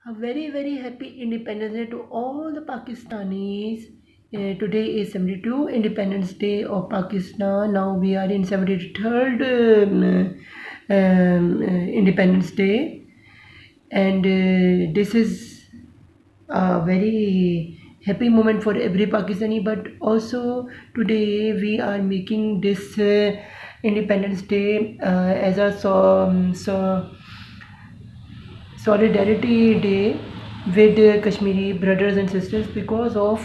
A very, very happy Independence Day to all the Pakistanis. Today is 72 Independence Day of Pakistan. Now we are in 73rd Independence Day, and this is a very happy moment for every Pakistani. But also today we are making this Independence Day as a Solidarity Day with Kashmiri brothers and sisters because of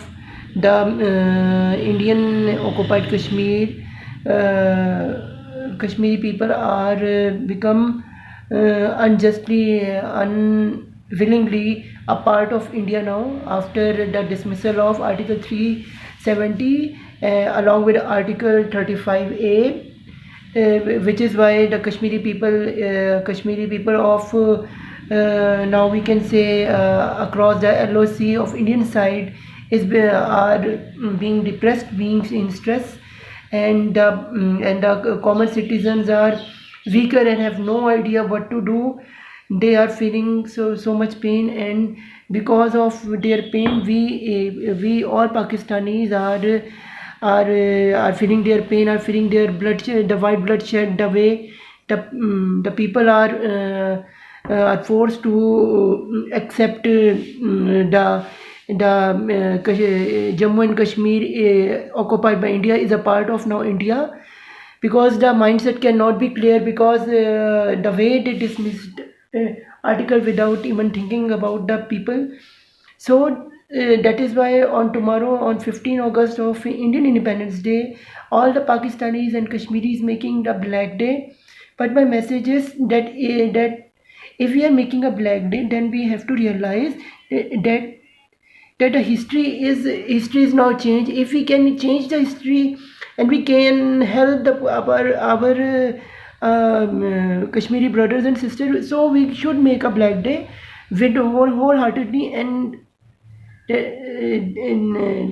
the Indian occupied Kashmir. Kashmiri people are become unjustly, unwillingly a part of India now after the dismissal of Article 370 along with Article 35A, which is why the Kashmiri people of now we can say across the LOC of Indian side are being depressed, being in stress, and the common citizens are weaker and have no idea what to do. They are feeling so much pain, and because of their pain, we all Pakistanis are feeling their pain, are feeling their bloodshed, the white bloodshed, the way the people are forced to accept the Jammu and Kashmir occupied by India is a part of now India, because the mindset cannot be clear, because the way they dismissed article without even thinking about the people. So that is why on tomorrow, on 15 August of Indian Independence Day, all the Pakistanis and Kashmiris making the Black Day. But my message is that if we are making a Black Day, then we have to realize that the history is now changed. If we can change the history and we can help our Kashmiri brothers and sisters, so we should make a Black Day with wholeheartedly, and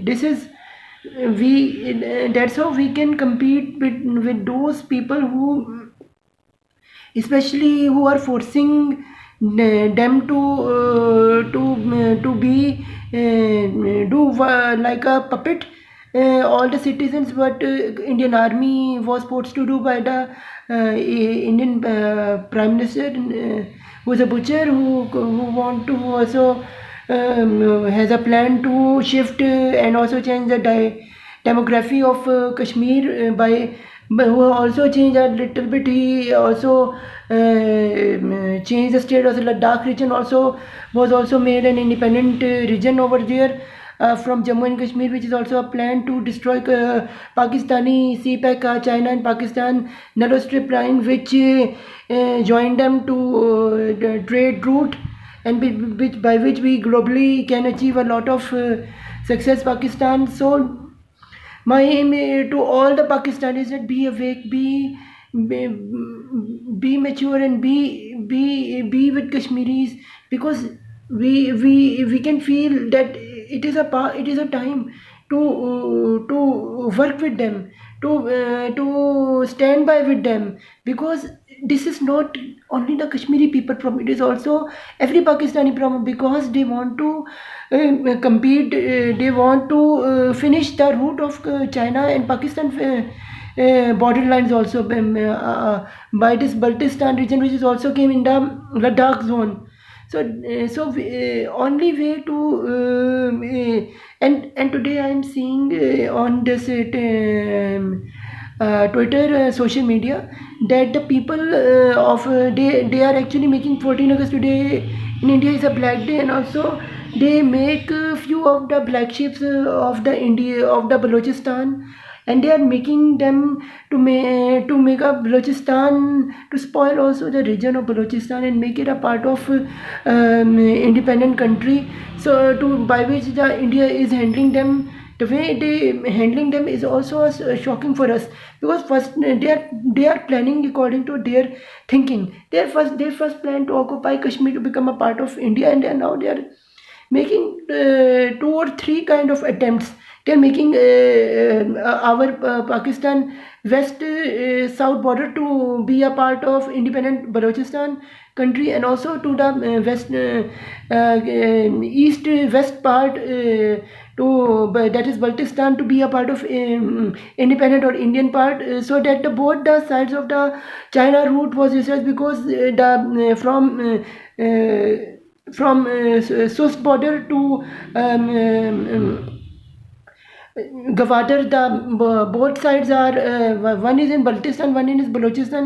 this is we that's how we can compete with those people who, especially who are forcing them to be do like a puppet. All the citizens what Indian army was forced to do by the Indian prime minister, who is a butcher, who want to also has a plan to shift and also change the demography of Kashmir by who also changed a little bit. He also changed the state of the Ladakh region, also was also made an independent region over there from Jammu and Kashmir, which is also a plan to destroy Pakistani CPEC, China and Pakistan narrow strip line, which joined them to the trade route, and by which we globally can achieve a lot of success. Pakistan. So my aim to all the Pakistanis that be awake, be mature, and be with Kashmiris, because we can feel that it is a time to work with them, to stand by with them, because this is not only the Kashmiri people problem, it is also every Pakistani problem, because they want to compete, they want to finish the route of China and Pakistan borderlines also by this Baltistan region, which is also came in the Ladakh zone. Only way to and today I am seeing on this Twitter, social media, that the people they are actually making 14 August today in India is a Black Day, and also they make few of the black sheeps of the India of the Balochistan, and they are making them to make a Balochistan, to spoil also the region of Balochistan and make it a part of independent country. So to by which the India is handling them, the way they handling them is also shocking for us, because first they are planning according to their thinking. They first plan to occupy Kashmir to become a part of India, and now they are making 2 or 3 kind of attempts. They're making our Pakistan west south border to be a part of independent Balochistan country, and also to the west east west part that is Baltistan to be a part of independent or Indian part, so that both the sides of the China route was researched, because the from Sus border to Gwadar, the both sides are one is in Baltistan, one is Balochistan,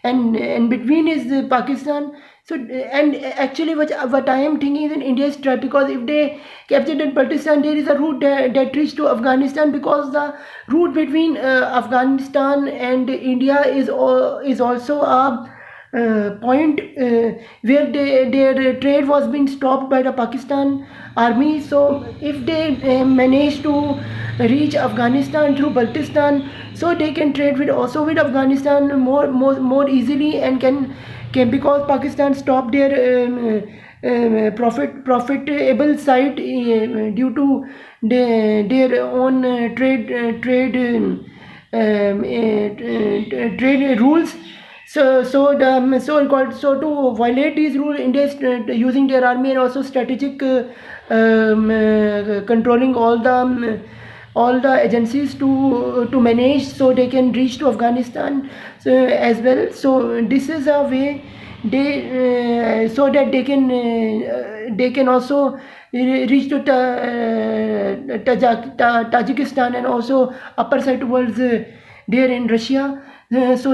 and between is Pakistan. So and actually, what I am thinking is in India's trap, because if they capture that Baltistan, there is a route that reach to Afghanistan, because the route between Afghanistan and India is also a point where their trade was being stopped by the Pakistan army. So if they manage to reach Afghanistan through Baltistan, so they can trade with Afghanistan more easily, and can because Pakistan stopped their profitable side due to their own trade rules. So to violate these rules, India is using their army, and also strategic controlling all the agencies to manage, so they can reach to Afghanistan as well. So this is a way so that they can also reach to Tajikistan, and also upper side towards there in Russia. This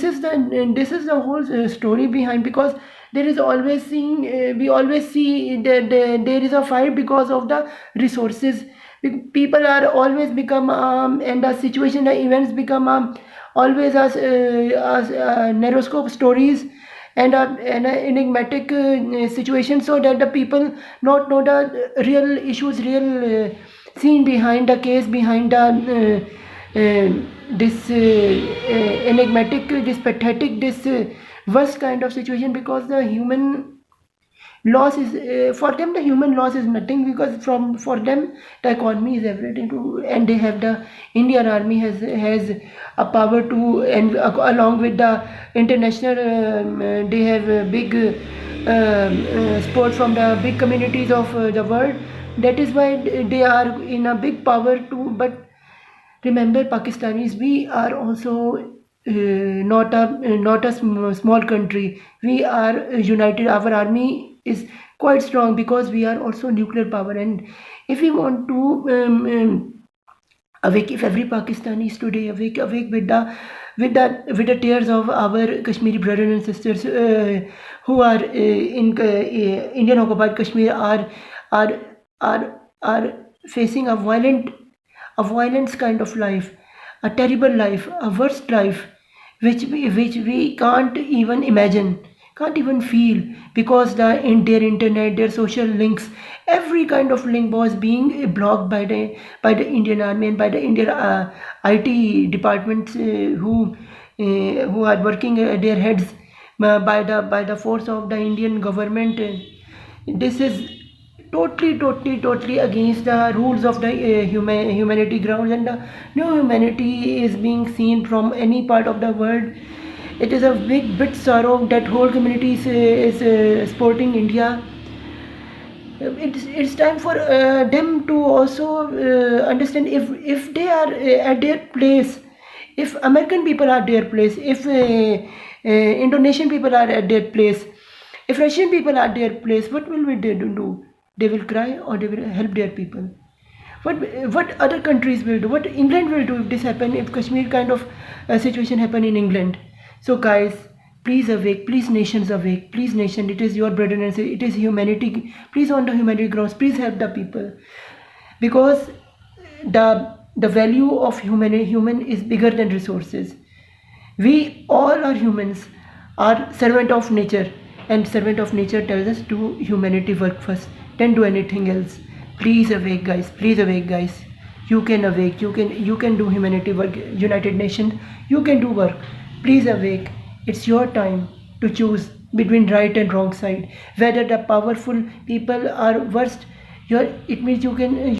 is the whole story behind, because there is always we always see that there is a fight because of the resources. People are always become and the situation, the events become always as narrowscope stories, and an enigmatic situation, so that the people not know the real issues, real scene behind the case, behind the this enigmatic, this pathetic, this worst kind of situation, because the human loss is for them, the human loss is nothing, because for them the economy is everything too, and they have the Indian army has a power to, and along with the international they have a big support from the big communities of the world. That is why they are in a big power too. But remember, Pakistanis, we are also not a small country. We are united. Our army is quite strong, because we are also nuclear power. And if we want to awake, if every Pakistani is today awake with the tears of our Kashmiri brothers and sisters who are in Indian occupied Kashmir, are facing a violence kind of life, a terrible life, a worst life, which we can't even imagine, can't even feel, because in their internet, their social links, every kind of link was being blocked by the Indian army and by the Indian IT departments who are working their heads by the force of the Indian government. This is totally against the rules of the humanity grounds, and the no humanity is being seen from any part of the world. It is a bit sorrow that whole community is supporting India. It's time for them to also understand, if they are at their place, if American people are their place, if Indonesian people are at their place, if Russian people are their place, what will they do? They will cry, or they will help their people? What other countries will do? What England will do if this happen? If Kashmir kind of situation happen in England? So guys, please awake, please nations awake, please nation. It is your brother and sister. It is humanity. Please, on the humanity grounds, please help the people, because the value of human is bigger than resources. We all are humans, are servant of nature, and servant of nature tells us to humanity work first, then do anything else. Please awake, guys. Please awake, guys. You can awake. You can do humanity work. United Nations, you can do work. Please awake. It's your time to choose between right and wrong side. Whether the powerful people are worst, it means you can